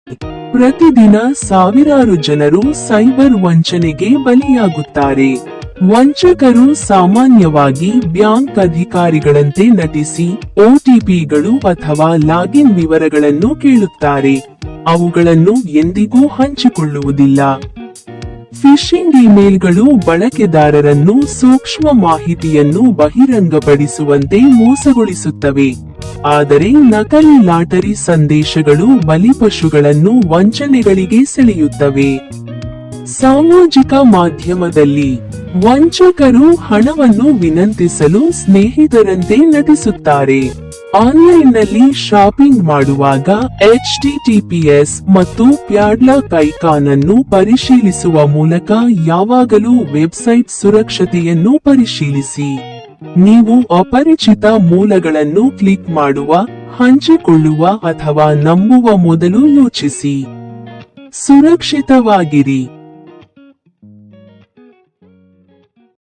ಪ್ರತಿದಿನ ಸಾವಿರಾರು ಜನರು ಸೈಬರ್ ವಂಚನೆಗೆ ಬಲಿಯಾಗುತ್ತಾರೆ. ವಂಚಕರು ಸಾಮಾನ್ಯವಾಗಿ ಬ್ಯಾಂಕ್ ಅಧಿಕಾರಿಗಳಂತೆ ನಟಿಸಿ ಒಟಿಪಿಗಳು ಅಥವಾ ಲಾಗಿನ್ ವಿವರಗಳನ್ನು ಕೇಳುತ್ತಾರೆ. ಅವುಗಳನ್ನು ಎಂದಿಗೂ ಹಂಚಿಕೊಳ್ಳುವುದಿಲ್ಲ. ಫಿಶಿಂಗ್ ಇಮೇಲ್ಗಳು ಬಳಕೆದಾರರನ್ನು ಸೂಕ್ಷ್ಮ ಮಾಹಿತಿಯನ್ನು ಬಹಿರಂಗಪಡಿಸುವಂತೆ ಮೋಸಗೊಳಿಸುತ್ತವೆ. ಆದರೆ ನಕಲಿ ಲಾಟರಿ ಸಂದೇಶಗಳು ಬಲಿಪಶುಗಳನ್ನು ವಂಚನೆಗಳಿಗೆ ಸೆಳೆಯುತ್ತವೆ. ಸಾಮಾಜಿಕ ಮಾಧ್ಯಮದಲ್ಲಿ ವಂಚಕರು ಹಣವನ್ನು ವಿನಂತಿಸಲು ಸ್ನೇಹಿತರಂತೆ ನಟಿಸುತ್ತಾರೆ. ಆನ್ಲೈನ್ನಲ್ಲಿ ಶಾಪಿಂಗ್ ಮಾಡುವಾಗ HTTPS ಮತ್ತು ಪ್ಯಾಡ್ಲಾಕ್ ಐಕಾನ್ ಅನ್ನು ಪರಿಶೀಲಿಸುವ ಮೂಲಕ ಯಾವಾಗಲೂ ವೆಬ್ಸೈಟ್ ಸುರಕ್ಷತೆಯನ್ನು ಪರಿಶೀಲಿಸಿ. ನೀವು ಅಪರಿಚಿತ ಮೂಲಗಳನ್ನು ಕ್ಲಿಕ್ ಮಾಡುವ, ಹಂಚಿಕೊಳ್ಳುವ ಅಥವಾ ನಂಬುವ ಮೊದಲು ಯೋಚಿಸಿ. ಸುರಕ್ಷಿತವಾಗಿರಿ.